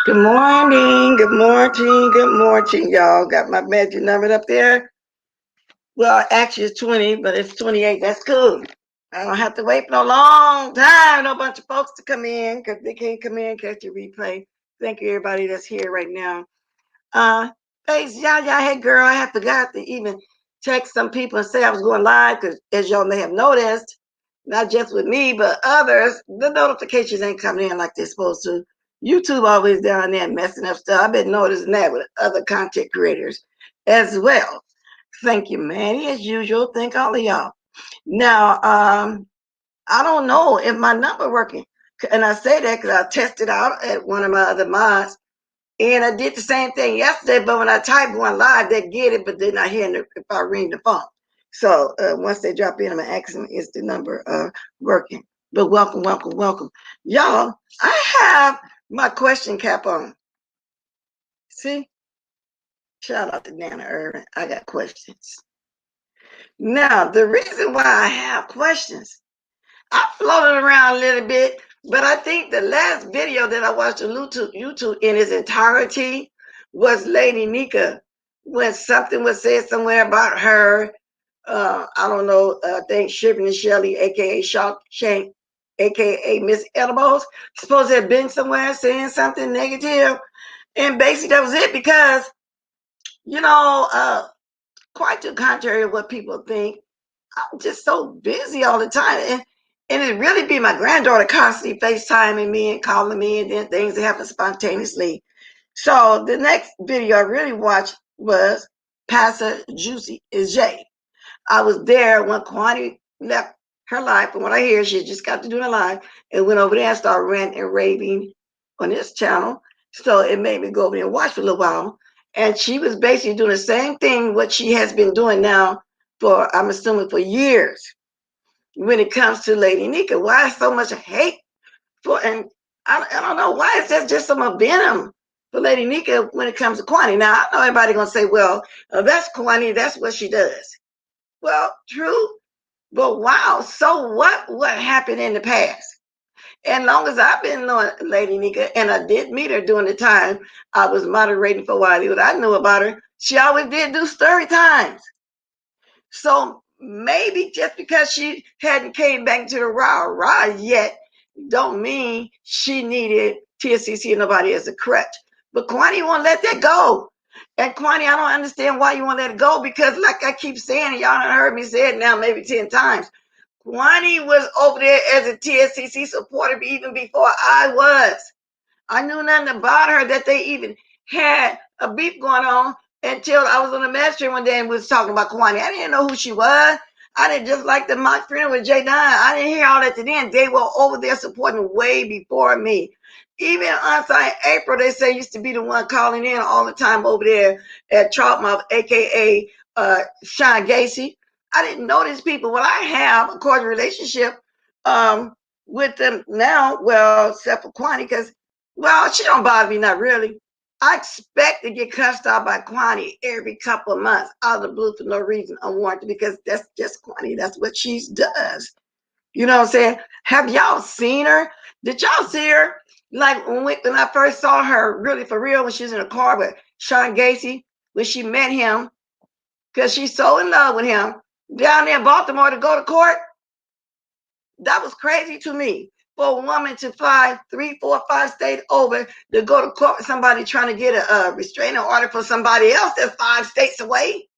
Good morning, good morning, good morning, y'all. Got my magic number up there. Well, actually it's 20, but it's 28. That's cool. I don't have to wait for no long time. No bunch of folks to come in because they can't come in, catch a replay. Thank you, everybody that's here right now. Uh, Thanks, y'all. Hey, girl, I had forgot to even text some people and say I was going live because, as y'all may have noticed, not just with me, but others, the notifications ain't coming in like they're supposed to. YouTube always down there messing up stuff. I've been noticing that with other content creators as well. Thank you, Manny, as usual. Thank all of y'all. Now, I don't know if my number working, and I say that because I tested out at one of my other mods, and I did the same thing yesterday. But when I type one live, they get it, but they're not hearing it if I ring the phone. So once they drop in, I'm gonna ask them is the number working. But welcome, welcome, welcome, y'all. I have my question cap on. See, shout out to Nana Irvin. I got questions. Now, the reason why I have questions, I floated around a little bit, but I think the last video that I watched on YouTube in its entirety was Lady Nika, when something was said somewhere about her. I don't know. I think Shipping and Shelley, aka Shark Shank, aka Miss Elbows, supposed to have been somewhere saying something negative, and basically that was it because you know, quite to the contrary of what people think. I'm just so busy all the time. And it really be my granddaughter constantly FaceTiming me and calling me, and then things that happen spontaneously. So the next video I really watched was Pastor Juicy is Jay. I was there when Kwani left her life. From what I hear, she just got to do her live and went over there and started ranting and raving on this channel. So it made me go over there and watch for a little while. And she was basically doing the same thing what she has been doing now for, I'm assuming, for years when it comes to Lady Nika. Why is so much hate for, and I don't know, why is there just so much venom for Lady Nika when it comes to Kwani? Now, I know everybody going to say, well, that's Kwani, that's what she does. Well, true, but wow, so what happened in the past? And long as I've been knowing Lady Nika, and I did meet her during the time I was moderating for a while, what I knew about her, she always did do story times. So maybe just because she hadn't came back to the rah yet, don't mean she needed TSCC and nobody as a crutch. But Kwani won't let that go. And Kwani, I don't understand why you want to let it go, because like I keep saying, and y'all heard me say it now maybe 10 times, Kwani was over there as a TSCC supporter even before I was. I knew nothing about her, that they even had a beef going on, until I was on the mass stream one day and we was talking about Kwani. I didn't know who she was. I didn't, just like the mock friend with Jay Dunn. I didn't hear all that to then. They were over there supporting way before me. Even Aunt April, they say, used to be the one calling in all the time over there at Troutmouth, aka Sean Gacy. I didn't know these people. Well, I have a cordial relationship with them now. Well, except for Kwani, because well, she don't bother me, not really. I expect to get cussed out by Kwani every couple of months out of the blue for no reason, unwarranted, because that's just Kwani. That's what she does. You know what I'm saying? Have y'all seen her? Did y'all see her? Like when I first saw her, really for real, when she was in a car with Sean Gacy, when she met him, because she's so in love with him, down there in Baltimore to go to court. That was crazy to me, for a woman to fly 3, 4, 5 states over to go to court with somebody trying to get a restraining order for somebody else that's 5 states away.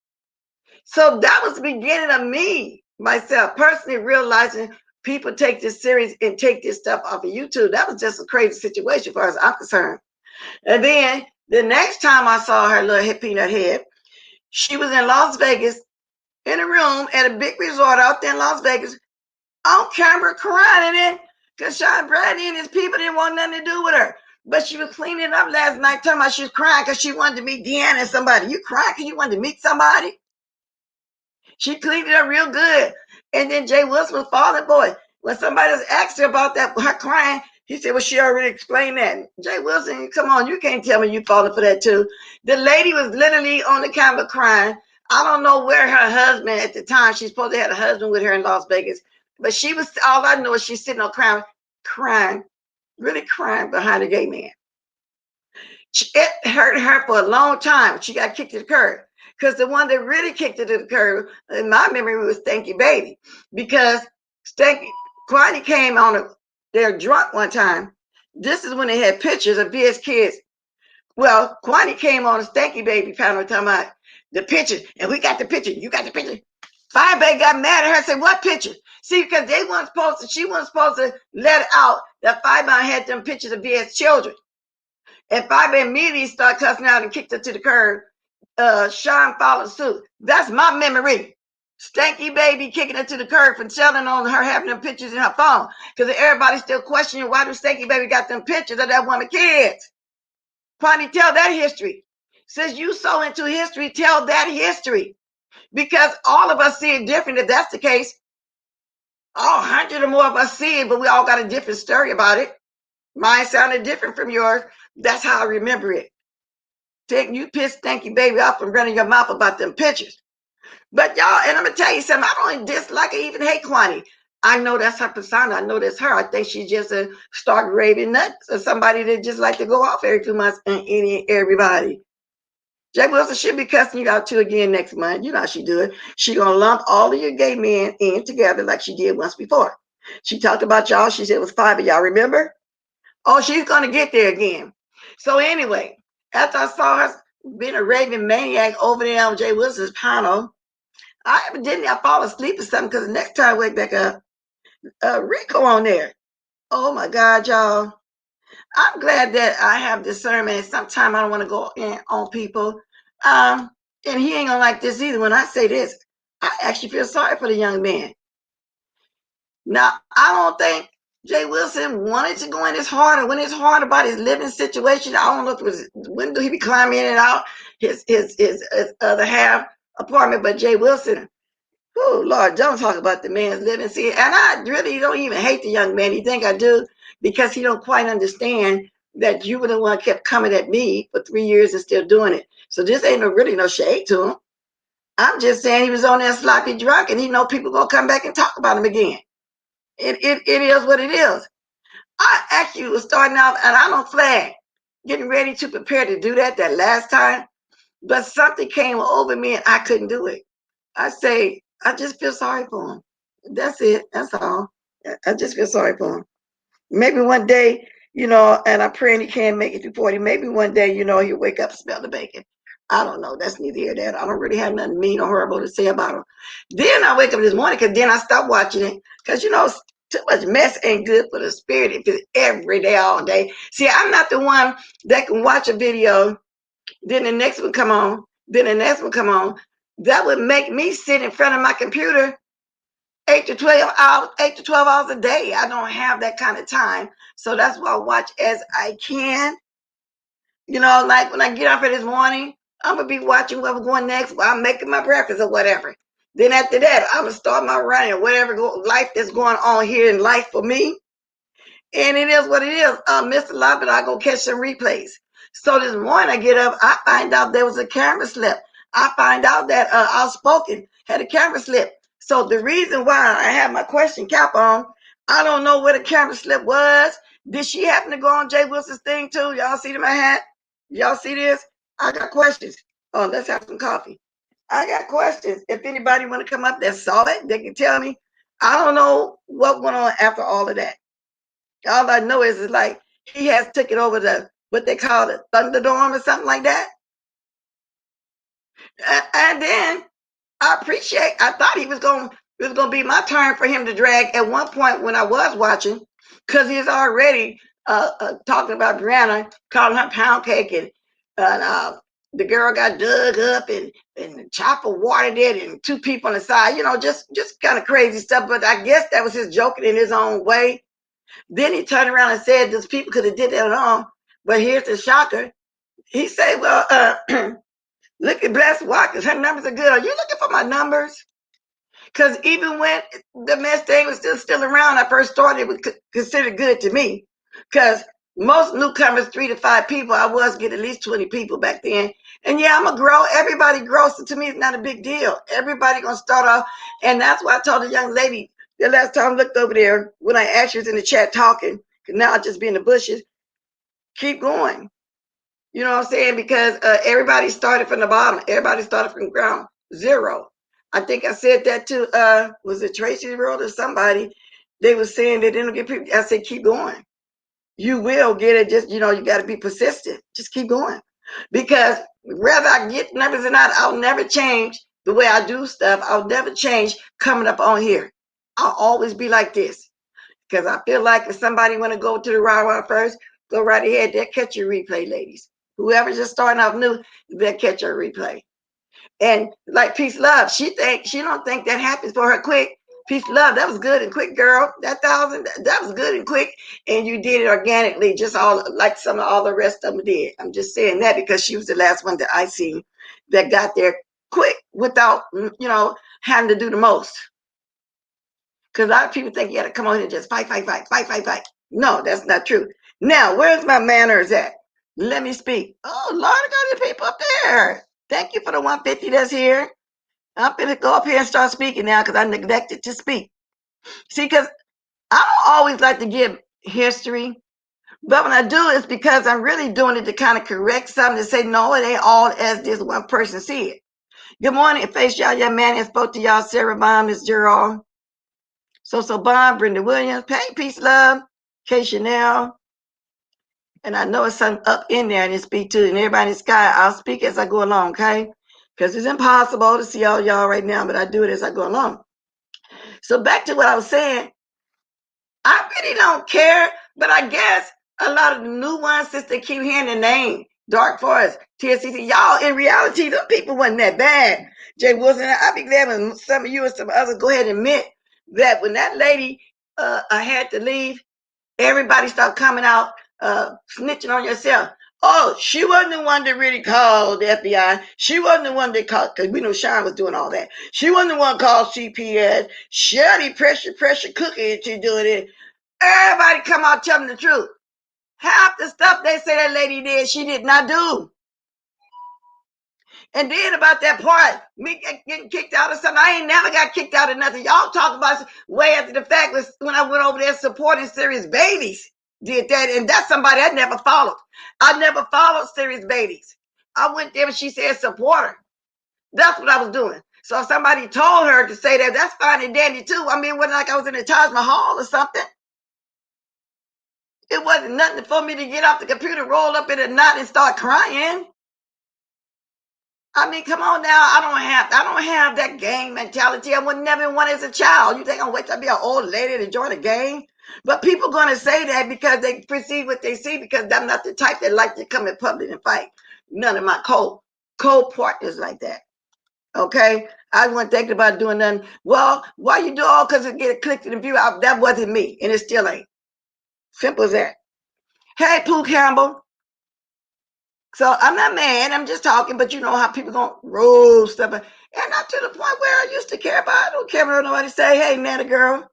So that was the beginning of me, myself, personally realizing people take this serious and take this stuff off of YouTube. That was just a crazy situation for us, I'm concerned. And then the next time I saw her little hip peanut head, she was in Las Vegas in a room at a big resort out there in Las Vegas, on camera crying in it, because Sean Brady and his people didn't want nothing to do with her. But she was cleaning it up last night, talking about she was crying because she wanted to meet Deanna and somebody. You crying because you wanted to meet somebody? She cleaned it up real good. And then Jay Wilson was falling for it. When somebody was asked her about that, her crying, he said, well, she already explained that. Jay Wilson, come on, you can't tell me you falling for that too. The lady was literally on the camera crying. I don't know where her husband at the time, she's supposed to have a husband with her in Las Vegas, but she was, all I know is she's sitting on crying, really crying behind a gay man. It hurt her for a long time. She got kicked to the curb. Because the one that really kicked her to the curb, in my memory, was Stanky Baby. Because Stanky, Kwani came on they're drunk one time. This is when they had pictures of VS Kids. Well, Kwani came on a Stanky Baby panel talking about the pictures, and we got the picture. You got the picture. Fireback got mad at her and said, "What picture?" See, because they weren't supposed to, she wasn't supposed to let out that Fireback had them pictures of VS children. And Fireback immediately started cussing out and kicked her to the curb. Sean followed suit. That's my memory. Stanky Baby kicking her to the curb for telling on her having them pictures in her phone. Because everybody's still questioning why do Stanky Baby got them pictures of that woman kids. Kwani, tell that history. Since you so into history, tell that history. Because all of us see it different. If that's the case, all 100 or more of us see it, but we all got a different story about it. Mine sounded different from yours. That's how I remember it. You pissed Stanky Baby off and running your mouth about them pictures. But y'all, and I'm gonna tell you something, I don't dislike or even hate Kwani. I know that's her persona. I know that's her. I think she's just a stark raving nut or somebody that just like to go off every 2 months and everybody. Jay Wilson should be cussing you out too again next month. You know how she do it. She gonna lump all of your gay men in together like she did once before. She talked about y'all. She said it was 5 of y'all. Remember? Oh, she's gonna get there again. So anyway, after I saw her being a raving maniac over there on Jay Wilson's panel, I fall asleep or something because the next time I wake back up, Rico on there. Oh my God, y'all. I'm glad that I have discernment. Sometimes I don't want to go in on people. And he ain't gonna like this either. When I say this, I actually feel sorry for the young man. Now, I don't think Jay Wilson wanted to go in his heart or went his heart about his living situation. I don't know if it was when do he be climbing in and out his other half apartment, but Jay Wilson, oh Lord, don't talk about the man's living. See, and I really don't even hate the young man. You think I do? Because he don't quite understand that you were the one kept coming at me for 3 years and still doing it. So this ain't really no shade to him. I'm just saying he was on there sloppy drunk and he know people gonna come back and talk about him again. It is what it is. I actually was starting out and I don't flag, getting ready to prepare to do that last time, but something came over me and I couldn't do it. I say, I just feel sorry for him. That's it. That's all. I just feel sorry for him. Maybe one day, and I'm praying he can't make it to 40. Maybe one day, he'll wake up and smell the bacon. I don't know. That's neither here nor there. I don't really have nothing mean or horrible to say about him. Then I wake up this morning because then I stopped watching it because, too much mess ain't good for the spirit if it's every day, all day. See, I'm not the one that can watch a video, then the next one come on, then the next one come on. That would make me sit in front of my computer 8 to 12 hours a day. I don't have that kind of time. So that's why I watch as I can. Like when I get up this morning, I'm going to be watching what's going next while I'm making my breakfast or whatever. Then after that, I'm going to start my running or whatever life that's going on here in life for me. And it is what it is. Mr. Lobbit, I go catch some replays. So this morning I get up, I find out there was a camera slip. I find out that Outspoken had a camera slip. So the reason why I have my question cap on, I don't know where the camera slip was. Did she happen to go on Jay Wilson's thing too? Y'all see my hat? Y'all see this? I got questions. Oh, let's have some coffee. I got questions. If anybody want to come up that saw it, they can tell me. I don't know what went on after all of that. All I know is it's like he has took it over the what they call it, Thunderdome or something like that. And then I thought it was gonna be my turn for him to drag at one point when I was watching, because he's already talking about Brianna, calling her pound cake, and the girl got dug up and the chopper watered it, and 2 people on the side, just kind of crazy stuff. But I guess that was his joking in his own way. Then he turned around and said those people could have did that alone. But here's the shocker. He said, well, look at Blessed Watkins. Her numbers are good. Are you looking for my numbers? Because even when the mess thing was still around, I first started, it was considered good to me. Because most newcomers, 3 to 5 people, I was getting at least 20 people back then. And yeah, I'm going to grow. Everybody grows. So to me, it's not a big deal. Everybody going to start off. And that's why I told the young lady the last time I looked over there when I asked you was in the chat talking, because now I just be in the bushes. Keep going. You know what I'm saying? Because everybody started from the bottom. Everybody started from ground zero. I think I said that to was it Tracy World or somebody? They were saying that they don't get people. I said, keep going. You will get it. Just you got to be persistent. Just keep going. Because whether I get numbers or not, I'll never change the way I do stuff. I'll never change coming up on here. I'll always be like this. Because I feel like if somebody want to go to the rah first, go right ahead. They'll catch your replay, ladies. Whoever's just starting off new, they'll catch your replay. And like peace, love, she don't think that happens for her quick. Peace, love, that was good and quick, girl. That was good and quick, and you did it organically, just all like all the rest of them did. I'm just saying that because she was the last one that I seen that got there quick without having to do the most. Because a lot of people think you got to come on here and just fight. No, that's not true. Now, where's my manners at? Let me speak. Oh, Lord, I got the people up there. Thank you for the 150 that's here. I'm going to go up here and start speaking now because I neglected to speak. See, because I don't always like to give history, but when I do, it's because I'm really doing it to kind of correct something to say, no, it ain't all as this one person see it. Good morning, face y'all, young man, and spoke to y'all, Sarah Bond, Miss Gerald. So Bond, Brenda Williams, hey, peace, love, K Chanel. And I know it's something up in there I didn't speak to, and everybody in the sky, I'll speak as I go along, okay? Because it's impossible to see all y'all right now, but I do it as I go along. So back to what I was saying, I really don't care, but I guess a lot of the new ones, since they keep hearing the name, Dark Forest, TSCC, y'all, in reality, those people wasn't that bad. Jay Wilson, I'd be glad when some of you and some others go ahead and admit that when that lady I had to leave, everybody started coming out, snitching on yourself. Oh, she wasn't the one that really called the FBI. She wasn't the one that called, because we know Sean was doing all that. She wasn't the one called CPS. Shirley pressure cookie and she doing it. Everybody come out telling the truth. Half the stuff they say that lady did, she did not do. And then about that part, me getting kicked out of something, I ain't never got kicked out of nothing. Y'all talk about way after the fact was when I went over there supporting Serious Babies. Did that, and that's somebody I never followed. I never followed Serious Babies. I went there and she said support her. That's what I was doing. So if somebody told her to say that, that's fine and dandy too. I mean, it wasn't like I was in the Taj Mahal or something. It wasn't nothing for me to get off the computer, roll up in a knot, and start crying. I mean, come on now. I don't have that gang mentality. I would never want as a child. You think I'm wait till I be an old lady to join a gang? But people gonna say that because they perceive what they see, because I'm not the type that like to come in public and fight. None of my co-partners like that. Okay? I wasn't thinking about doing nothing. Well, why you do all because it get clicked in the view? That wasn't me, and it still ain't. Simple as that. Hey, Pooh Campbell. So I'm not mad. I'm just talking, but you know how people gonna roll stuff, and not to the point where I used to care about. I don't care about nobody say, "Hey, Nana girl."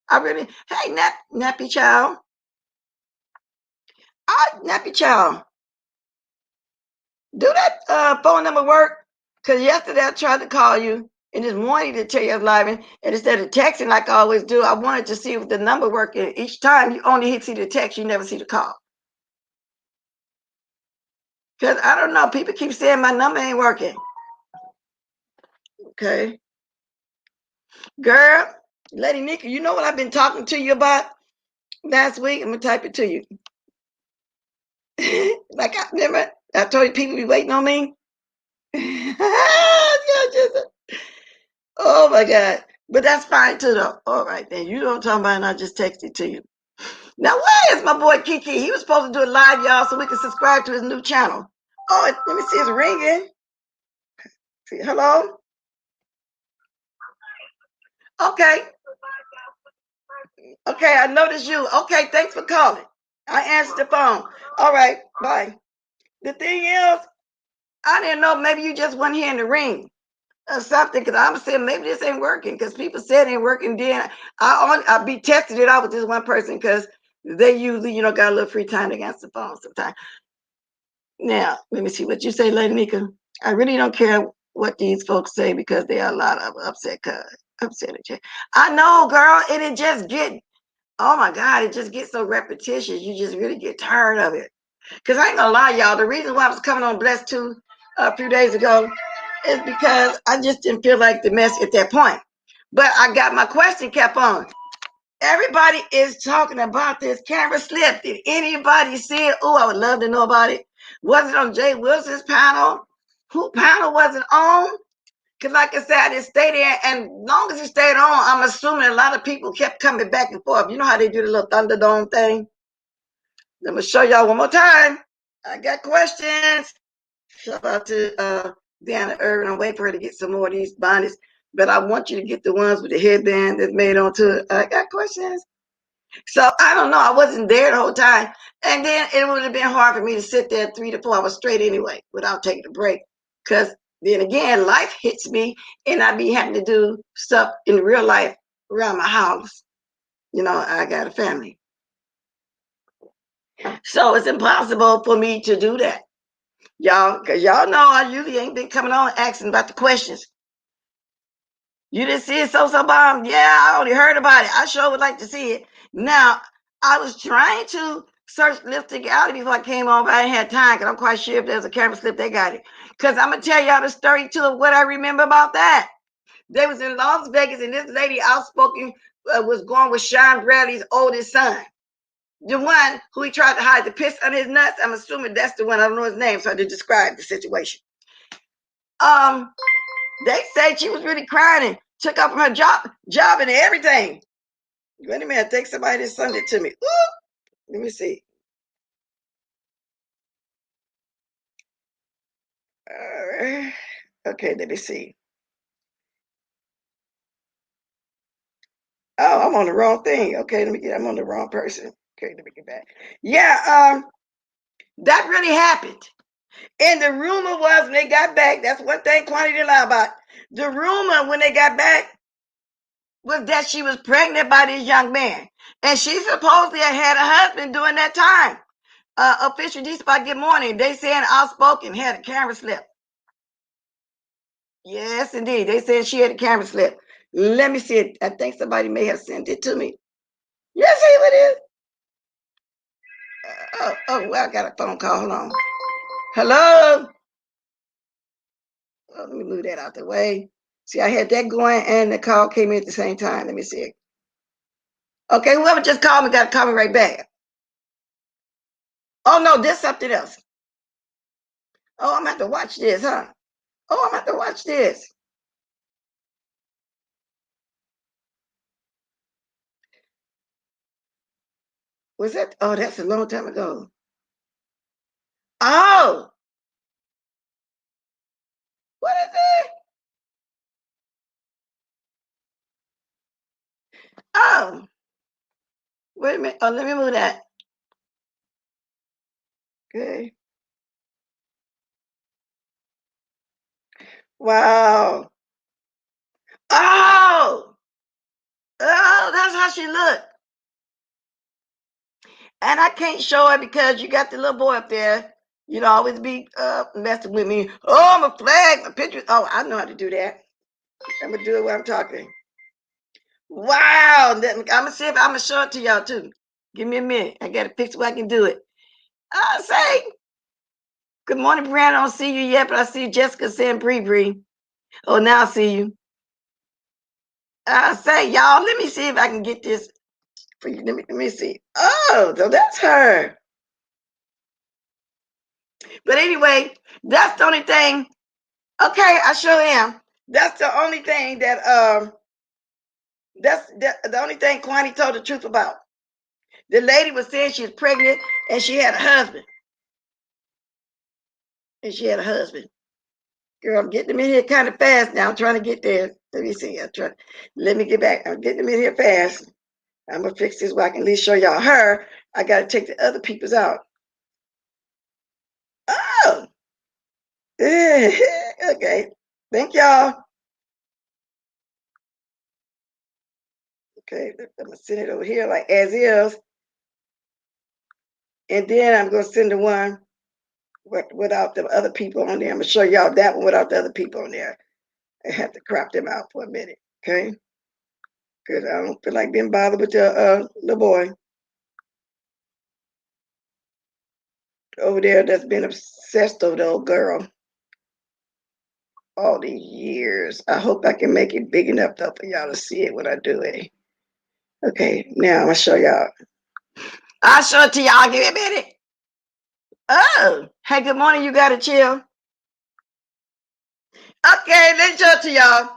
I really, hey, nappy child. Nappy child. Do that phone number work? Because yesterday I tried to call you, and this morning to tell you I was live, and instead of texting like I always do, I wanted to see if the number worked. And each time you only see the text, you never see the call. Because I don't know, people keep saying my number ain't working. Okay. Girl, Lady Nika, you know what I've been talking to you about last week? I'm going to type it to you. Like I remember, I told you people be waiting on me. Oh my God. But that's fine too, though. All right, then. You don't talk about it, and I just text it to you. Now, where is my boy Kiki? He was supposed to do it live, y'all, so we can subscribe to his new channel. Oh, let me see, it's ringing. See, hello? Okay. Okay, I noticed you. Okay, thanks for calling. I answered the phone. All right, bye. The thing is, I didn't know, maybe you just weren't hearing the ring or something, because I'm saying maybe this ain't working, because people said it ain't working. Then I be testing it out with this one person, because they usually, got a little free time to answer the phone sometimes. Now, let me see what you say, Lady Nika. I really don't care what these folks say, because there are a lot of upset at you. I know, girl, and it just get, oh my God, it just gets so repetitious. You just really get tired of it. Because I ain't gonna lie, y'all. The reason why I was coming on Blessed 2 a few days ago is because I just didn't feel like the mess at that point. But I got my question kept on. Everybody is talking about this camera slip. Did anybody see it? Oh, I would love to know about it. Was it on Jay Wilson's panel? Who panel was it on? Because like I said, I didn't stay there. And long as it stayed on, I'm assuming a lot of people kept coming back and forth. You know how they do the little Thunderdome thing? Let me show y'all one more time. I got questions. Shout out to Deanna Irvin. I'm waiting for her to get some more of these bonnets. But I want you to get the ones with the headband that's made onto it. I got questions. So I don't know. I wasn't there the whole time. And then it would have been hard for me to sit there 3 to 4 hours straight anyway without taking a break. Because then again, life hits me and I be having to do stuff in real life around my house. You know, I got a family. So it's impossible for me to do that. Y'all, because y'all know I usually ain't been coming on asking about the questions. You didn't see it, so bomb? Yeah, I only heard about it. I sure would like to see it. Now, I was trying to search Lipstick Alley before I came on, but I didn't have time because I'm quite sure if there's a camera slip, they got it. Because I'm going to tell y'all the story too of what I remember about that. They was in Las Vegas, and this lady outspoken was going with Sean Bradley's oldest son. The one who he tried to hide the piss on his nuts. I'm assuming that's the one. I don't know his name, so I had to describe the situation. They said she was really crying and took up her job and everything. Wait a minute, I think somebody just sent it to me. Ooh, let me see. Okay, let me see. Oh, I'm on the wrong thing. Okay, I'm on the wrong person. Okay, let me get back. Yeah, that really happened. And the rumor was when they got back, that's one thing Quantity didn't lie about. The rumor when they got back was that she was pregnant by this young man. And she supposedly had a husband during that time. Official D Spot, good morning. They saying outspoken had a camera slip. Yes, indeed. They said she had a camera slip. Let me see it. I think somebody may have sent it to me. Yes, see what it is. Well, I got a phone call. Hold on. Hello. Let me move that out the way. See, I had that going and the call came in at the same time. Let me see it. Okay, whoever just called me got to call me right back. Oh, no, this something else. Oh, I'm going to have to watch this, huh? Oh, I'm going to have to watch this. Was that? Oh, that's a long time ago. Oh, what is it? Oh, wait a minute. Oh, let me move that. Okay. Wow. Oh, that's how she looked. And I can't show it because you got the little boy up there. You know, always be messing with me. Oh, I'm a flag, my picture. Oh, I know how to do that. I'm gonna do it while I'm talking. Wow. I'm gonna see if I'm gonna show it to y'all too. Give me a minute. I got a picture where I can do it. I say, good morning, Brian. I don't see you yet, but I see Jessica saying Bree Bree. Oh, now I see you. I say, y'all, let me see if I can get this for you. Let me see. Oh, so that's her. But anyway, that's the only thing. Okay, I sure am. That's the only thing that that's the only thing Kwani told the truth about. The lady was saying she was pregnant and she had a husband. And she had a husband. Girl, I'm getting them in here kind of fast now. I'm trying to get there. Let me see. Let me get back. I'm getting them in here fast. I'm gonna fix this where I can at least show y'all her. I gotta take the other people's out. Oh, okay. Thank y'all. Okay, I'm gonna send it over here like as is. And then I'm gonna send the one without the other people on there. I'm gonna show y'all that one without the other people on there. I have to crop them out for a minute, okay? Because I don't feel like being bothered with the little boy. over there that's been obsessed over the old girl all these years. I hope I can make it big enough though for y'all to see it when I do it. Okay, now I'm gonna show y'all. I'll show it to y'all. Give me a minute. Oh, hey, good morning. You gotta chill. Okay, let's show it to y'all.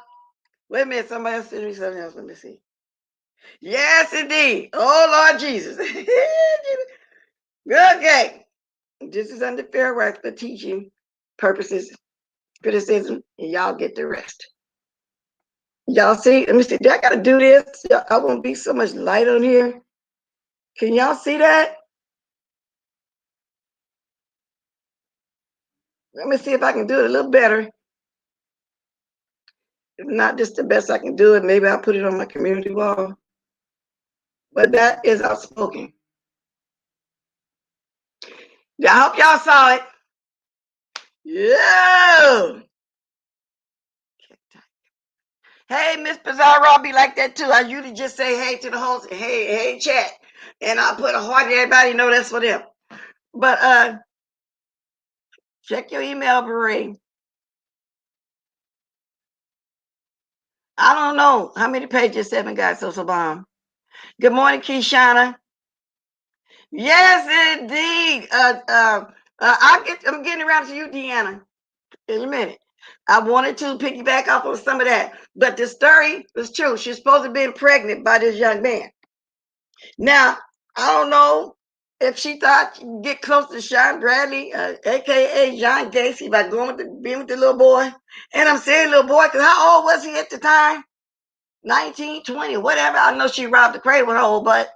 Wait a minute, somebody else sent me something else. Let me see. Yes, indeed. Oh, Lord Jesus. Okay. This is under fair rights for teaching purposes, criticism, and y'all get the rest. Y'all see? Let me see. Do I got to do this? I won't be so much light on here. Can y'all see that? Let me see if I can do it a little better. If not just the best I can do it, maybe I'll put it on my community wall. But that is outspoken. I hope y'all saw it. Yeah. Hey, Miss Pizarro, I'll be like that too. I usually just say hey to the host, hey, chat. And I'll put a heart to everybody, know that's for them. But check your email, Beret. I don't know how many pages 7 got so bomb. Good morning, Keyshana. Yes, indeed. I'm getting around to you, Deanna, in a minute. I wanted to piggyback off of some of that, but the story was true. She's supposed to have been pregnant by this young man. Now, I don't know if she thought she could get close to Sean Bradley, aka John Gacy, by being with the little boy. And I'm saying little boy because how old was he at the time? 19, 20, whatever. I know she robbed the cradle with her old butt.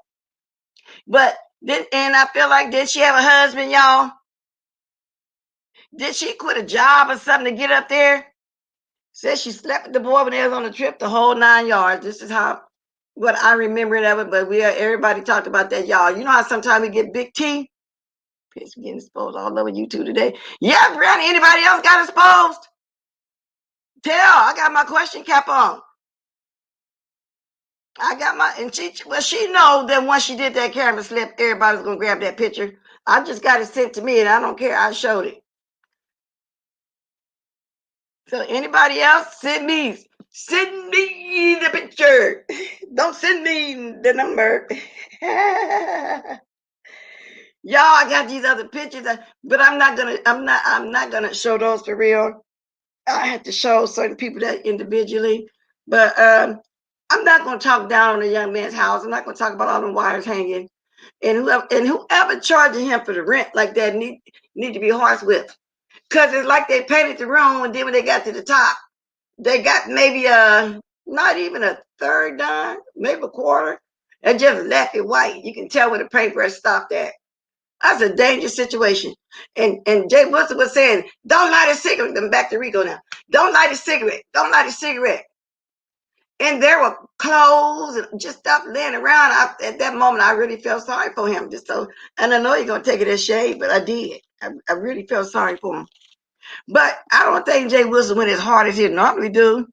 But and I feel like, did she have a husband, y'all? Did she quit a job or something to get up there? Said she slept with the boy when they was on the trip, the whole 9 yards. This is what I remember of it, but everybody talked about that, y'all. You know how sometimes we get big T? It's getting exposed all over YouTube today. Yeah, Granny, anybody else got exposed? Tell, I got my question cap on. She know that once she did that camera slip, everybody's gonna grab that picture. I just got it sent to me and I don't care. I showed it. So anybody else, send me the picture. Don't send me the number. Y'all, I got these other pictures, but I'm not gonna show those for real. I had to show certain people that individually, but I'm not gonna talk down on the young man's house. I'm not gonna talk about all the wires hanging, and whoever charging him for the rent like that need to be harsh with, because it's like they painted the room, and then when they got to the top, they got maybe not even a third done, maybe a quarter, and just left it white. You can tell where the paintbrush stopped at. That's a dangerous situation. And Jay Wilson was saying, don't light a cigarette. I'm back to Rico now. Don't light a cigarette. Don't light a cigarette. And there were clothes and just stuff laying around. At that moment, I really felt sorry for him. And I know you're going to take it as shade, but I did. I really felt sorry for him. But I don't think Jay Wilson went as hard as he normally do.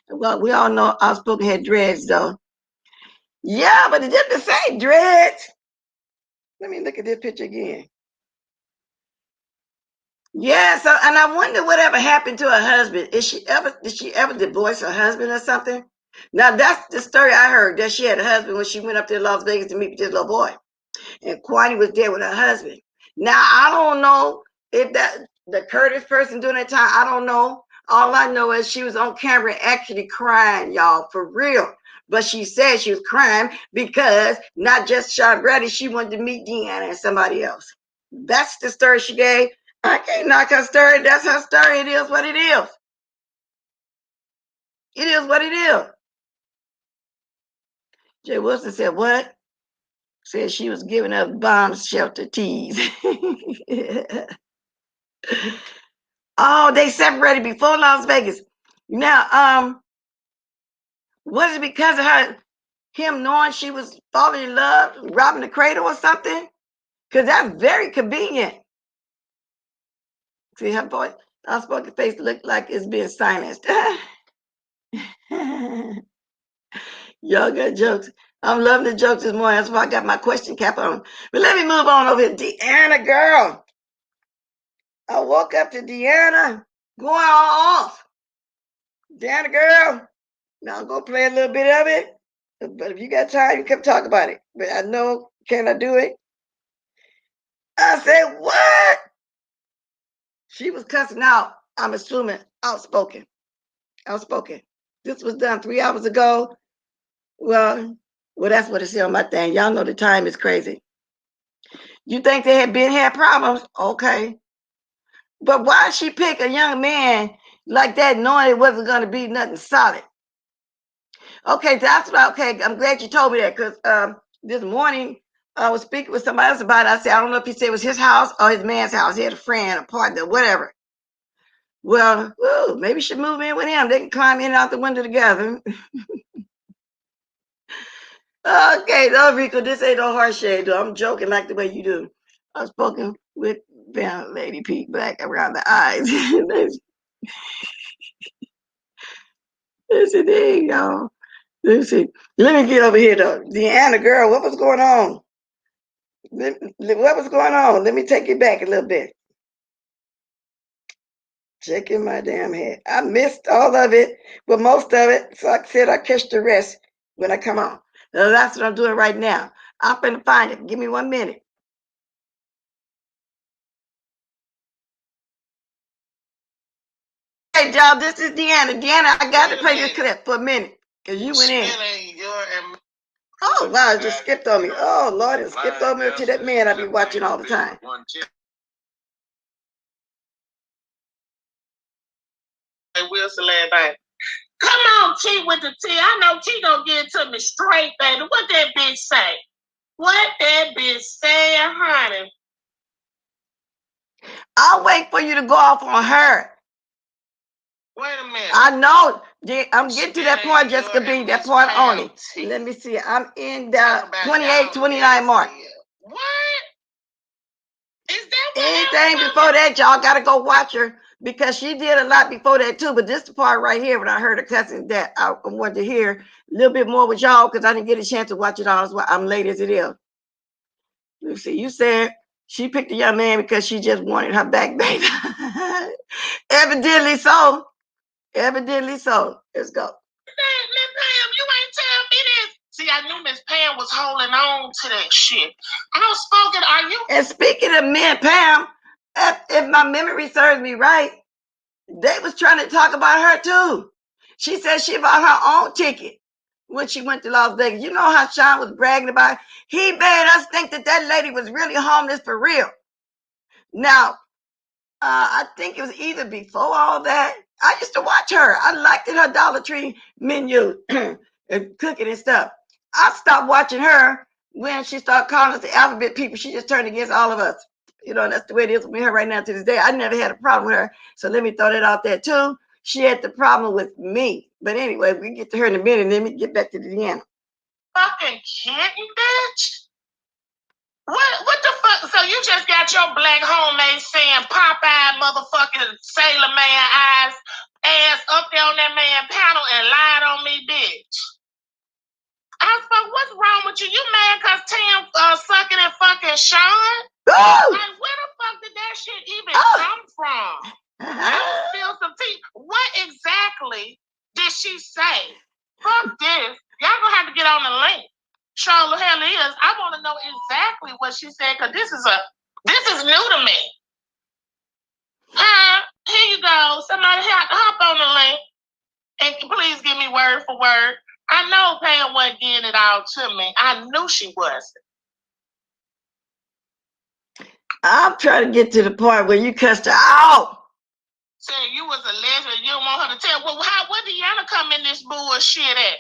Well, we all know Outspoken had dreads, though. Yeah, but it didn't say dreads. Let me look at this picture again. Yeah, so and I wonder whatever happened to her husband. Did she ever divorce her husband or something? Now that's the story I heard, that she had a husband when she went up to Las Vegas to meet with this little boy. And Kwani was there with her husband. Now I don't know if that the Curtis person during that time, I don't know. All I know is she was on camera actually crying, y'all, for real. But she said she was crying because not just Sean Brady, she wanted to meet Deanna and somebody else. That's the story she gave. I can't knock her story. That's her story. It is what it is. It is what it is. Jay Wilson said, what? Said she was giving up bomb shelter teas. Oh, they separated before Las Vegas. Now, was it because of him knowing she was falling in love, robbing the cradle or something? Because that's very convenient. See her voice, unspoken face looked like it's being silenced. Y'all got jokes. I'm loving the jokes this morning. That's why I got my question cap on. But let me move on over here. Deanna, girl. I woke up to Deanna going off. Deanna, girl. Now I'm going to play a little bit of it. But if you got time, you can talk about it. But I know, can I do it? I said, what? She was cussing out, I'm assuming, outspoken. Outspoken. This was done 3 hours ago. Well, that's what it said on my thing. Y'all know the time is crazy. You think they had problems? Okay. But why she pick a young man like that knowing it wasn't going to be nothing solid? Okay, that's what. Okay, I'm glad you told me that because this morning I was speaking with somebody else about it. I said, I don't know if he said it was his house or his man's house. He had a friend, a partner, whatever. Well, maybe she should move in with him. They can climb in and out the window together. Okay, no, Rico, this ain't no harsh shade, though. I'm joking like the way you do. I've spoken with Lady Pete Black around the eyes. That's the thing, y'all. Let's see. Let me get over here, though. Deanna, girl, what was going on? What was going on? Let me take you back a little bit. Checking my damn head. I missed all of it, but most of it. So like I said, I catch the rest when I come on. So that's what I'm doing right now. I'm gonna find it. Give me 1 minute. Hey, y'all, this is Deanna. Deanna, I got to play this clip for a minute because you went in. Oh, wow, it just skipped on me. Oh, Lord, it skipped on me to that man I be watching all the time. Wilson last night. Come on, T with the T. I know T gonna get it to me straight, baby. What that bitch say? What that bitch say, honey? I'll wait for you to go off on her. Wait a minute. I know. I'm getting to that point, Jessica B. That part only. Let me see. I'm in the 28, 29 mark. What? Is that what anything before that? Y'all got to go watch her because she did a lot before that too. But this the part right here when I heard her cussing that I wanted to hear a little bit more with y'all because I didn't get a chance to watch it all. I'm late as it is. Let's see. You said she picked a young man because she just wanted her back, baby. Evidently so. Evidently so. Let's go. Miss Pam, you ain't tell me this. See, I knew Miss Pam was holding on to that shit. Outspoken, are you? And speaking of me and Pam, if my memory serves me right, they was trying to talk about her too. She said she bought her own ticket when she went to Las Vegas. You know how Sean was bragging about it? He made us think that lady was really homeless for real. Now, I think it was either before all that. I used to watch her. I liked her Dollar Tree menu and cooking and stuff. I stopped watching her when she started calling us the alphabet people. She just turned against all of us. You know, that's the way it is with her right now to this day. I never had a problem with her. So let me throw that out there too. She had the problem with me. But anyway, we get to her in a minute. Let me get back to the end. Fucking kitten, bitch. What the fuck? So you just got your black homemade saying Popeye motherfucking Sailor Man eyes ass up there on that man panel and lied on me, bitch. I was like, what's wrong with you? You mad cause Tim sucking and fucking Sean? Oh! Like, where the fuck did that shit even come from? Let me feel some tea. What exactly did she say? Fuck this. Y'all gonna have to get on the link. Show the hell is. I want to know exactly what she said because this is new to me. Here you go. Somebody hop on the link and please give me word for word. I know Pam wasn't getting it all to me. I knew she wasn't. I'm trying to get to the part where you cussed her out. Saying you was a lesbian, you don't want her to tell. Well, where Deanna come in this bullshit at?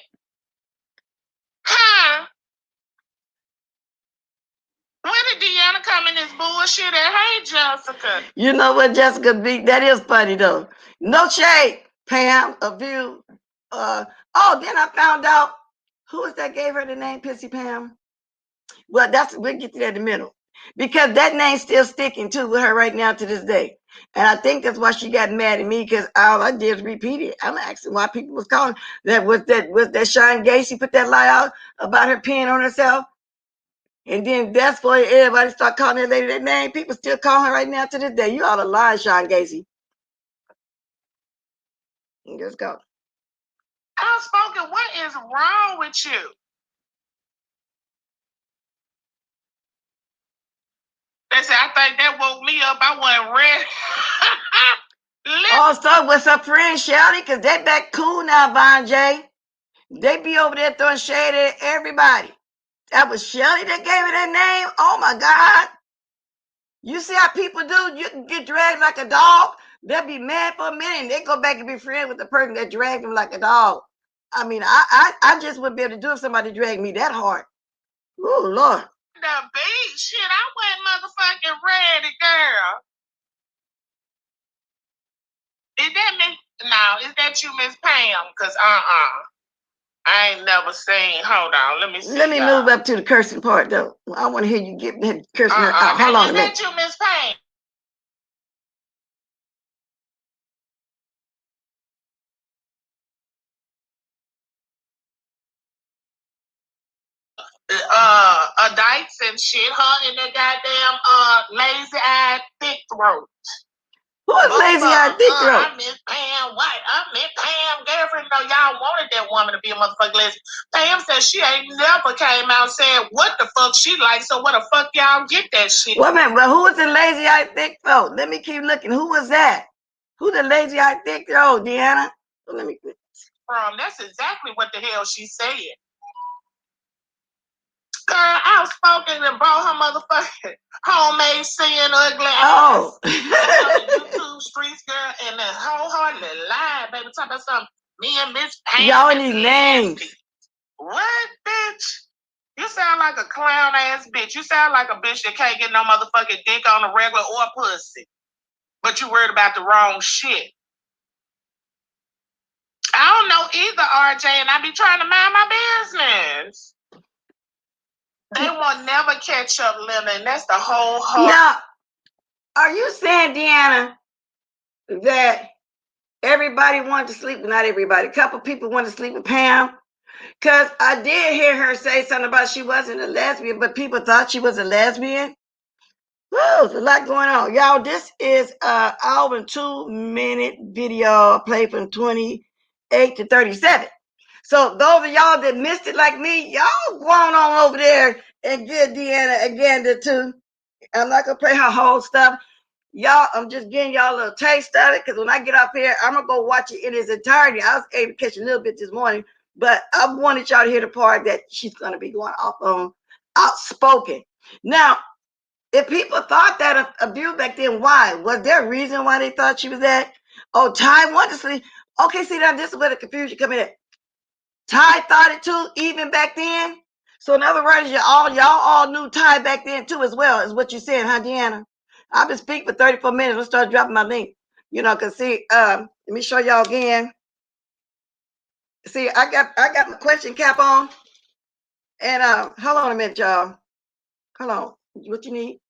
Huh? Where did Deanna come in this bullshit at? Hey, Jessica. You know what, Jessica B? That is funny though. No shade, Pam, of you. Then I found out who was that gave her the name Pissy Pam. Well, we'll get to that in a minute. Because that name's still sticking too with her right now to this day. And I think that's why she got mad at me, because all I did was repeat it. I'm asking why people was calling that Sean Gacy put that lie out about her peeing on herself. And then that's why everybody start calling that lady that name. People still call her right now to this day. You ought to lie, Sean Gacy. Let's go. Outspoken, what is wrong with you? They said, I think that woke me up. I wasn't ready. Also, what's up, friend Shelly? Because they back cool now, Von J. They be over there throwing shade at everybody. That was Shelly that gave her that name? Oh, my God. You see how people do? You can get dragged like a dog. They'll be mad for a minute, and they go back and be friends with the person that dragged them like a dog. I mean, I just wouldn't be able to do if somebody dragged me that hard. Oh, Lord. The beat, shit, I wasn't motherfucking ready, girl. Is that me? No, is that you, Miss Pam? Because I ain't never seen. Hold on, let me see. Let me move up to the cursing part, though. I want to hear you get that cursing out. Hold on a minute. Is that you, Miss Pam? Dykes and shit, her and that goddamn lazy eyed thick throat. Who is lazy eyed thick throat? I miss Pam White. I miss Pam girlfriend. No, y'all wanted that woman to be a motherfucking lesbian. Pam said she ain't never came out saying what the fuck she like. So what the fuck y'all get that shit? Wait a minute, but who was the lazy eyed thick throat? Let me keep looking. Who was that? Who the lazy eyed thick throat, Deanna? Let me. That's exactly what the hell she said. Girl, outspoken and brought her motherfucking homemade sin ugly ass. On the YouTube streets, girl, and then wholeheartedly lied, baby. Talk about something. Me and Miss Pam. Y'all need names. What, bitch? You sound like a clown ass bitch. You sound like a bitch that can't get no motherfucking dick on a regular or pussy. But you worried about the wrong shit. I don't know either, RJ, and I be trying to mind my business. They will never catch up, Lemon. That's the whole heart. Now, are you saying, Deanna, that everybody wanted to sleep? Not everybody. A couple people wanted to sleep with Pam. Because I did hear her say something about she wasn't a lesbian, but people thought she was a lesbian. Whoa, there's a lot going on. Y'all, this is an hour and 2 minute video played from 28 to 37. So those of y'all that missed it like me, y'all go on over there and get Deanna Aganda too. I'm not going to play her whole stuff. Y'all, I'm just getting y'all a little taste of it, because when I get up here, I'm going to go watch it in its entirety. I was able to catch a little bit this morning, but I wanted y'all to hear the part that she's going to be going off on outspoken. Now, if people thought that of you back then, why? Was there a reason why they thought she was that? Oh, Ty wanted to sleep. Okay, see, now this is where the confusion come in. Ty thought it too, even back then. So in other words, y'all all knew Ty back then too, as well, is what you're saying, huh, Deanna? I've been speaking for 34 minutes. Let's start dropping my link. You know, cause see, let me show y'all again. See, I got my question cap on, and hold on a minute, y'all. Hold on. What you need?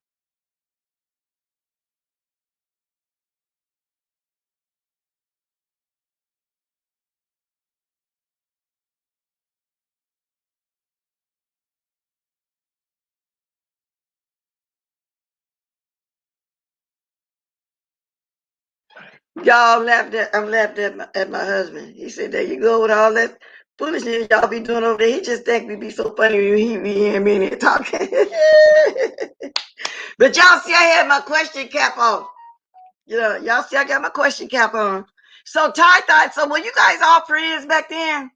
Y'all laughed at. I'm laughed at my husband. He said, "There you go with all that foolishness y'all be doing over there." He just think we be so funny when he be hearing me in here talking. But y'all see, I had my question cap on. You know, y'all see, I got my question cap on. So Ty thought, so were you guys all friends back then?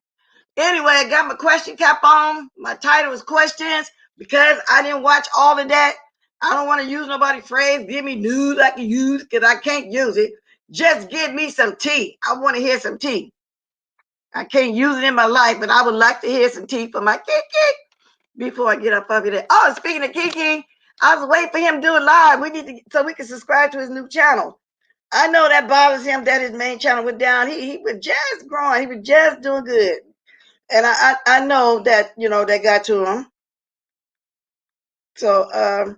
Anyway, I got my question cap on. My title was questions, because I didn't watch all of that. I don't want to use nobody's phrase. Give me news I can use, because I can't use it. Just give me some tea. I want to hear some tea. I can't use it in my life, but I would like to hear some tea for my Kiki before I get up of it. Oh, speaking of Kiki, I was waiting for him to do it live. We need to, so we can subscribe to his new channel. I know that bothers him that his main channel went down. He was just growing. He was just doing good. And I know that, you know, that got to him. So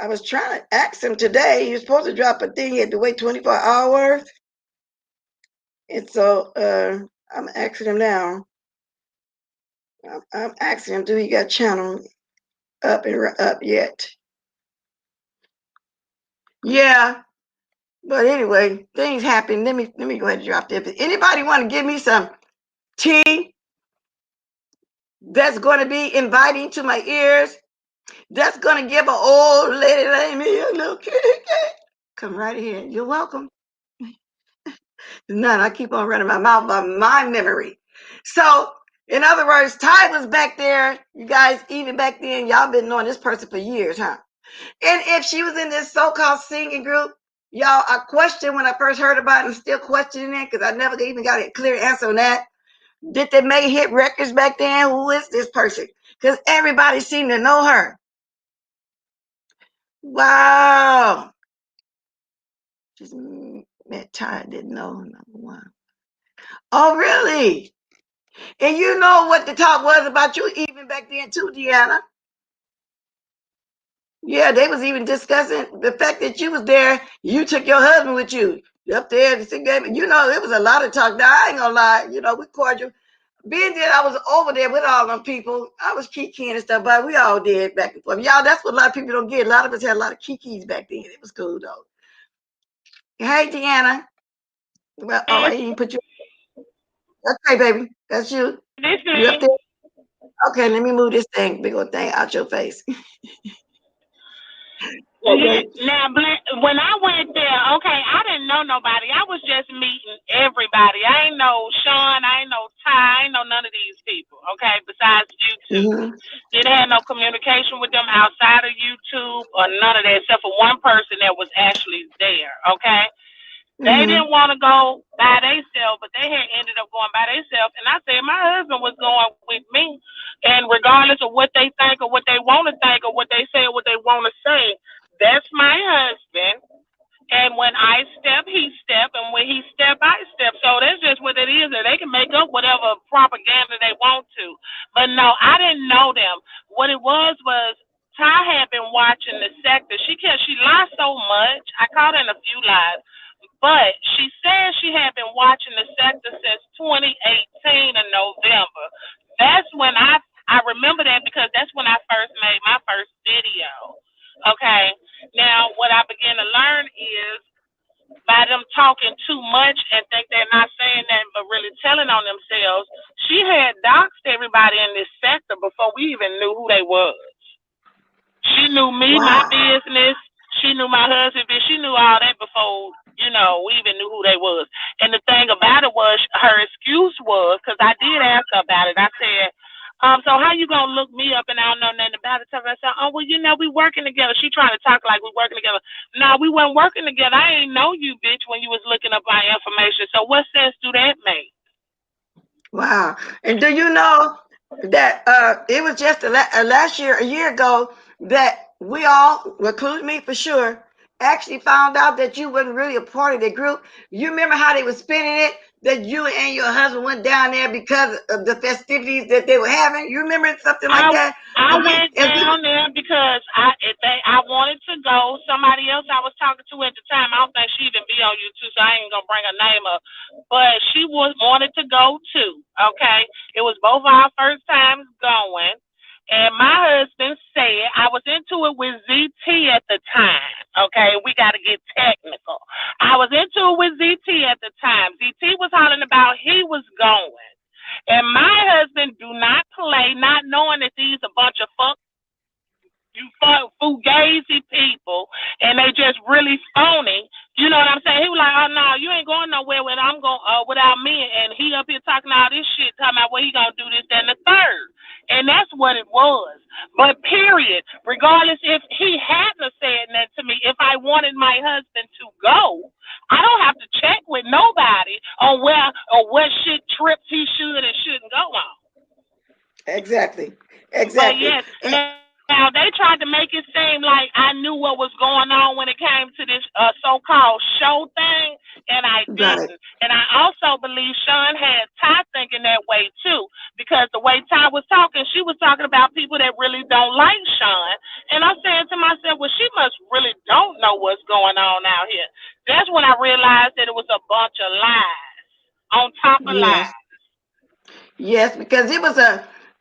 I was trying to ask him today. He was supposed to drop a thing. He had to wait 24 hours. And so I'm asking him now. I'm asking him, do he got channel up and up yet? Yeah. But anyway, things happen. Let me go ahead and drop this. If anybody want to give me some tea that's going to be inviting to my ears, that's going to give an old lady like me a little kitty cat, come right ahead. You're welcome. None. I keep on running my mouth by my memory. So, in other words, Ty was back there. You guys, even back then, y'all been knowing this person for years, huh? And if she was in this so-called singing group, y'all, I questioned when I first heard about it. I'm still questioning it because I never even got a clear answer on that. Did they make hit records back then? Who is this person? Because everybody seemed to know her. Wow. Just met Ty, didn't know, number one. Oh, really? And you know what the talk was about you even back then too, Deanna. Yeah, they was even discussing the fact that you was there. You took your husband with you up there. You know, it was a lot of talk. Now, I ain't gonna lie. You know, we cordial. Being that I was over there with all them people, I was kikiing and stuff, but we all did back and forth. Y'all, that's what a lot of people don't get. A lot of us had a lot of kikis back then. It was cool, though. Hey, Deanna. Well, all right, you put you. Okay, baby. That's you. This You up me. there? Okay, let me move this thing, big old thing, out your face. Yeah, Okay. now, when I went there, okay, I didn't know nobody. I was just meeting everybody. I ain't know Sean. I ain't know Ty. I ain't know none of these people, okay, besides YouTube. Mm-hmm. Didn't have no communication with them outside of YouTube or none of that, except for one person that was actually there, okay? They Mm-hmm. didn't want to go by themselves, but they had ended up going by themselves. And I said, my husband was going with me. And regardless of what they think or what they want to think or what they say or what they want to say, that's my husband. And when I step, he step, and when he step, I step. So that's just what it is. And they can make up whatever propaganda they want to. But no, I didn't know them. What it was Ty had been watching the sector. She lied so much. I caught her in a few lies. But she said she had been watching the sector since 2018 in November. That's when I remember that because that's when I first made my first video. Okay. Now what I began to learn is by them talking too much and think they're not saying that but really telling on themselves, she had doxed everybody in this sector before we even knew who they was. She knew me, my Wow. business. She knew my husband. She knew all that before, we even knew who they was. And the thing about it was, her excuse was, because I did ask her about it. I said, so how you gonna look me up and I don't know nothing about it? So I said, oh well, we working together. She trying to talk like we working together. No, we weren't working together. I ain't know you, bitch, when you was looking up my information. So what sense do that make? Wow. And do you know that it was just last year, a year ago, that we all, including me for sure, actually found out that you wasn't really a part of the group. You remember how they were spinning it? That you and your husband went down there because of the festivities that they were having. You remember something like I that? I And went down there because I wanted to go. Somebody else I was talking to at the time, I don't think she even be on YouTube, so I ain't gonna bring her name up. But she wanted to go too. Okay, it was both our first times going, and my husband said I was into it with ZT at the time. Okay, we got to get technical. I was into it with ZT at the time. ZT was hollering about he was going. And my husband do not play, not knowing that these a bunch of fugazi people, and they just really phony. You know what I'm saying? He was like, "Oh no, you ain't going nowhere when I'm going without me." And he up here talking all this shit, talking about what he gonna do this, that, and the third. And that's what it was. But period, regardless if he hadn't said that to me, if I wanted my husband to go, I don't have to check with nobody on where or what shit trips he should and shouldn't go on. exactly, But exactly. yes, now they tried to make it seem like I knew what was going on when it came to this so-called show thing, and I Right. didn't. And I also believe Sean had Ty thinking that way too, because the way Ty was talking, she was talking about people that really don't like Sean. And I'm saying to myself, well, she must really don't know what's going on out here. That's when I realized that it was a bunch of lies on top of Yes. lies. Yes, because it was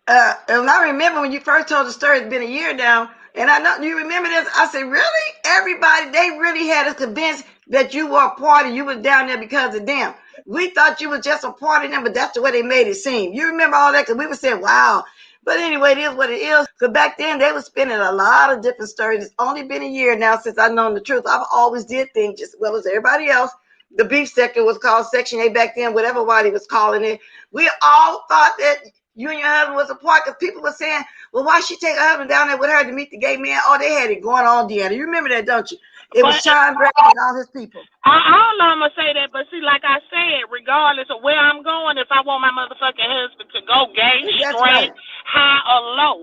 and I remember when you first told the story, it's been a year now, and I know you remember this. I said, really? Everybody, they really had us convinced that you were a part of, you was down there because of them. We thought you was just a part of them, but that's the way they made it seem. You remember all that? Because we were saying, wow. But anyway, it is what it is. Because back then, they were spinning a lot of different stories. It's only been a year now since I've known the truth. I've always did things just as well as everybody else. The beef sector was called Section 8 back then, whatever Whitey was calling it. We all thought that you and your husband was apart because people were saying, well, why she take her husband down there with her to meet the gay man? Oh, they had it going on, Deanna. You remember that, don't you? It was But Sean Brown and all his people. I don't know I'm gonna say that, but see, like I said, regardless of where I'm going, if I want my motherfucking husband to go gay, That's straight, right. high or low,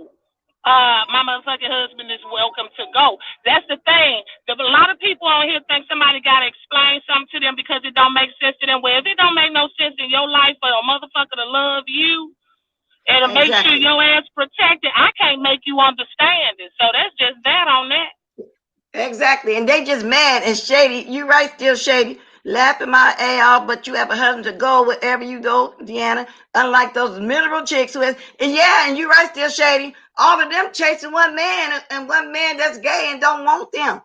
my motherfucking husband is welcome to go. That's the thing. A lot of people on here think somebody gotta explain something to them because it don't make sense to them. Well, if it don't make no sense in your life for a motherfucker to love you and to make sure Exactly. your ass protected, I can't make you understand it. So that's just that on that. Exactly. And they just mad and shady. You right, still shady. Laughing my A off, but you have a husband to go wherever you go, Deanna. Unlike those miserable chicks who is, and yeah, and you right, still shady. All of them chasing one man and one man that's gay and don't want them.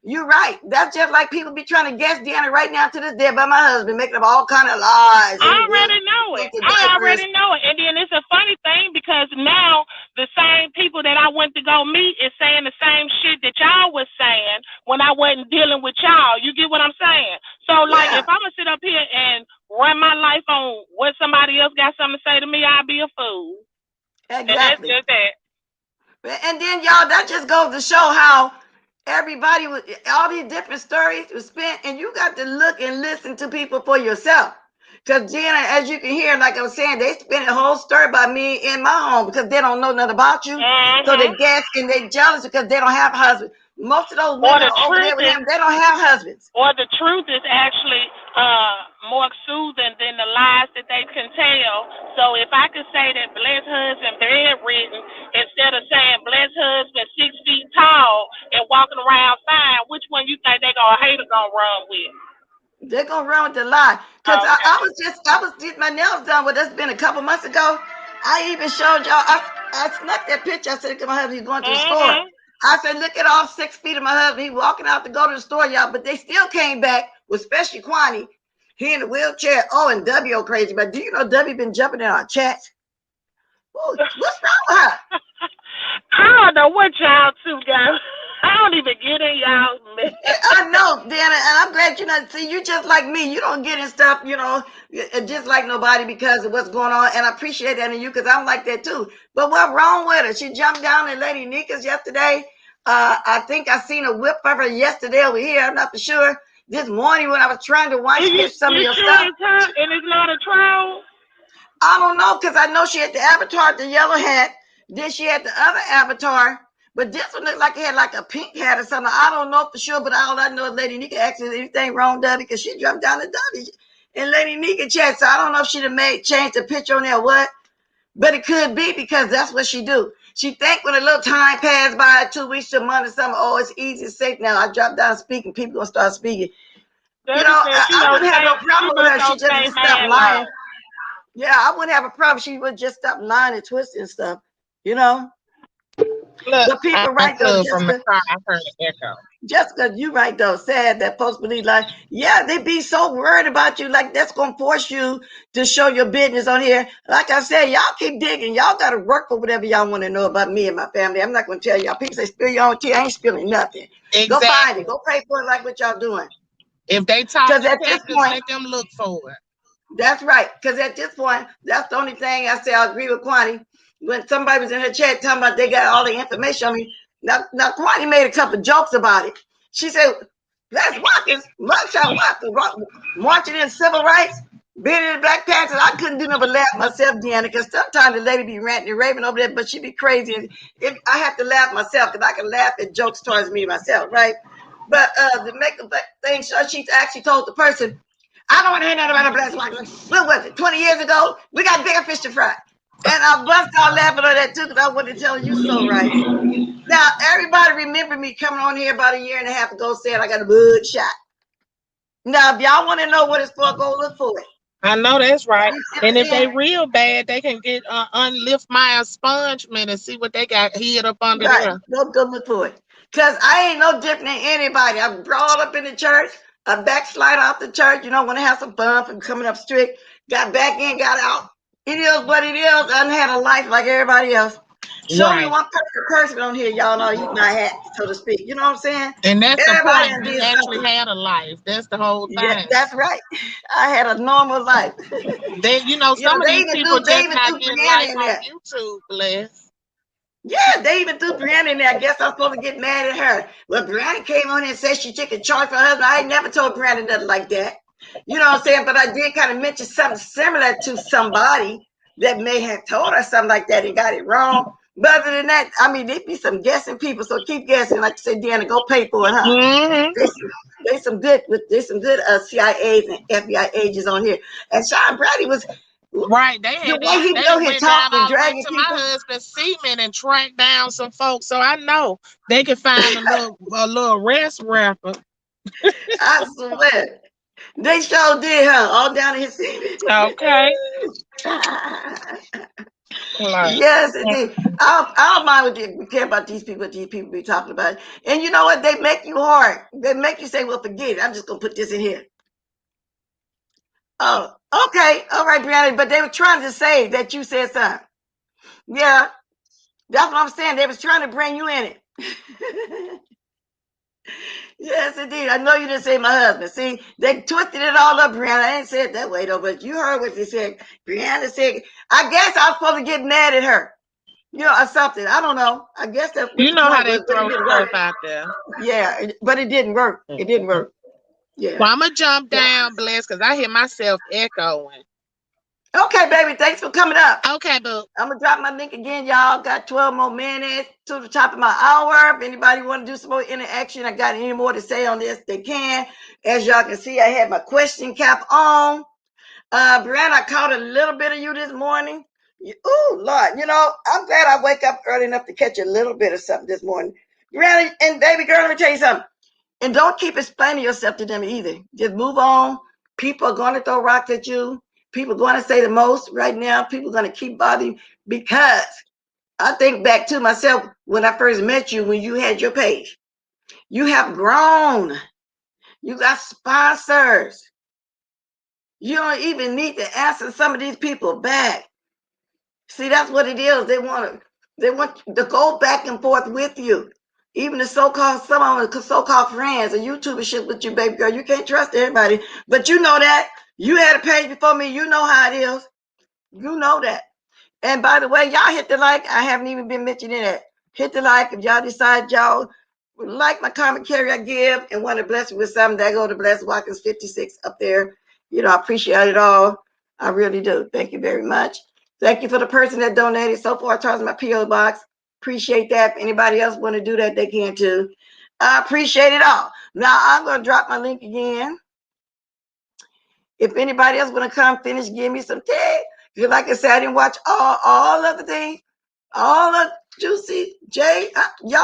You're right. That's just like people be trying to guess Deanna right now to this day about my husband, making up all kind of lies I in the will, already know it. the I diapers. already know it. And then it's a funny thing because now the same people that I went to go meet is saying the same shit that y'all was saying when I wasn't dealing with y'all. You get what I'm saying? So, like, if Yeah, I'm going to sit up here and run my life on what somebody else got something to say to me, I'll be a fool. And that's exactly. just that. And then y'all, that just goes to show how everybody with all these different stories was spent, and you got to look and listen to people for yourself. Because Jenna, as you can hear, like I was saying, they spent a whole story about me in my home because they don't know nothing about you. So Mm-hmm. they guess and they jealous because they don't have husbands. Most of those Or women the are over there truth with is, him. They don't have husbands. or the truth is actually more soothing than the lies that they can tell. So if I could say that blessed husband bedridden instead of saying blessed husband 6 feet tall and walking around fine, which one you think they gonna hate or gonna run with? They're gonna run with the lie. Cause Okay. I was getting my nails done. Well, that's been a couple months ago. I even showed y'all. I snuck that picture. I said, "Look at my husband. He's going to the store." Mhm. I said, "Look at all 6 feet of my husband. He walking out to go to the store, y'all." But they still came back with especially Kwani. He in the wheelchair. Oh, and W crazy. But do you know W been jumping in our chats? Oh, what's wrong with her? I don't know what y'all two got. I don't even get in y'all's mess. I know, Dana, and I'm glad you're not. See, you just like me. You don't get in stuff, just like nobody because of what's going on. And I appreciate that in you because I'm like that too. But what's wrong with her? She jumped down in Lady Nika's yesterday. I think I seen a whip of her yesterday over here. I'm not for sure. This morning when I was trying to And wash catch some of you your sure stuff, it's her and it's not a troll? I don't know because I know she had the avatar, the yellow hat. Then she had the other avatar. But this one looked like it had like a pink hat or something. I don't know for sure, but all I know is Lady Nika asked if anything wrong, Debbie, because she jumped down to Debbie and Lady Nika chat. So I don't know if she'd have changed the picture on there or what. But it could be because that's what she do. She think when a little time passed by, 2 weeks to a month or something, oh, it's easy, it's safe now. I dropped down speaking, people gonna start speaking. Debbie said I wouldn't have no she problem with must her. She don't just stay would stop man lying. long. Yeah, I wouldn't have a problem. She would just stop lying and twisting stuff, you know. Look, But people I right though, could from the Jessica. car. I heard an echo. Jessica, you right though. Sad that folks believe like, yeah, they be so worried about you, like that's gonna force you to show your business on here. Like I said, y'all keep digging. Y'all gotta work for whatever y'all want to know about me and my family. I'm not gonna tell y'all. People say spill your own tea. I ain't spilling nothing. Go find it. Exactly. Go pray for it like what y'all doing. If they talk Because at this detectives, point, let them look for it. that's right. Because at this point, that's the only thing I say I agree with Kwani. When somebody was in her chat talking about they got all the information on me. Now Kwani made a couple of jokes about it. She said, "Let's walk this mugshot marching in civil rights, being in the Black Panthers." I couldn't do nothing but laugh myself, Deanna, because sometimes the lady be ranting and raving over there, but she be crazy. And if I have to laugh myself, because I can laugh at jokes towards me myself, right? But to make the thing sure, she actually told the person, I don't want to hear nothing about a blessed wife. What was it? 20 years ago, we got bigger fish to fry. And I bust out laughing on that too because I wanted to tell you so right. Now, everybody remember me coming on here about a year and a half ago saying I got a blood shot. Now, if y'all want to know what it's for, go look for it. I know that's right. And if they real bad, they can get unlift my expungement and see what they got hid up under there. Go look for it. Because I ain't no different than anybody. I'm brought up in the church. I backslide off the church. You know, when I have some fun from coming up strict. Got back in, got out. It is what it is. I done had a life like everybody else. Show me one perfect person on here, y'all know eat my hat, so to speak. You know what I'm saying? And that's everybody the point. You actually had a life. That's the whole thing. Yeah, that's right. I had a normal life. They, some of these people just not getting life on YouTube, bless. Yeah, they even threw Brianna in there. I guess I'm supposed to get mad at her. Well, Brianna came on and said she took a charge for her husband. I ain't never told Brianna nothing like that. You know what I'm saying? But I did kind of mention something similar to somebody that may have told her something like that and got it wrong. But other than that, I mean, there'd be some guessing people. So keep guessing. Like you said, Deanna, go pay for it, huh? Mm-hmm. There's some good CIAs and FBI agents on here. And Sean Brady was right. They had the way he go here talking and dragging to my husband's semen and track down some folks. So I know they can find a little rest rapper. I swear. They sure did, huh? All down in his semen. Okay. Yes, indeed. I don't mind what you care about these people be talking about. And you know what? They make you hard. They make you say, well, forget it. I'm just going to put this in here. Oh, okay. All right, Brianna. But they were trying to say that you said something. Yeah, that's what I'm saying. They was trying to bring you in it. Yes, indeed. I know you didn't say my husband. See, they twisted it all up, Brianna. I ain't said it that way, though, but you heard what they said. Brianna said, I guess I was supposed to get mad at her. You know, or something. I don't know. I guess that's what you know how they throw stuff out there. Yeah, but it didn't work. It didn't work. Yeah. Well, I'm gonna jump down, bless, because I hear myself echoing. Okay, baby. Thanks for coming up. Okay, boo. I'm gonna drop my link again, y'all. Got 12 more minutes to the top of my hour. If anybody want to do some more interaction, I got any more to say on this, they can. As y'all can see, I had my question cap on. Brianna, I caught a little bit of you this morning. Oh, Lord. You know, I'm glad I wake up early enough to catch a little bit of something this morning. Brianna and baby girl, let me tell you something. And don't keep explaining yourself to them either. Just move on. People are going to throw rocks at you. People are going to say the most right now. People are going to keep bothering you because I think back to myself when I first met you, when you had your page. You have grown. You got sponsors. You don't even need to answer some of these people back. See, that's what it is. They want to go back and forth with you. Even the some of them so-called friends, a YouTuber shit with you, baby girl. You can't trust everybody. But you know that. You had a page before me. You know how it is. You know that. And by the way, y'all hit the like. I haven't even been mentioning that. Hit the like if y'all decide y'all like my commentary I give and want to bless me with something. That go to Bless Watkins 56 up there. You know, I appreciate it all. I really do. Thank you very much. Thank you for the person that donated so far towards my P.O. box. Appreciate that. If anybody else want to do that, they can too. I appreciate it all. Now I'm going to drop my link again. If anybody else want to come finish, give me some tea. Because like I said, I didn't watch all of the things. All of Juicy J. Y'all.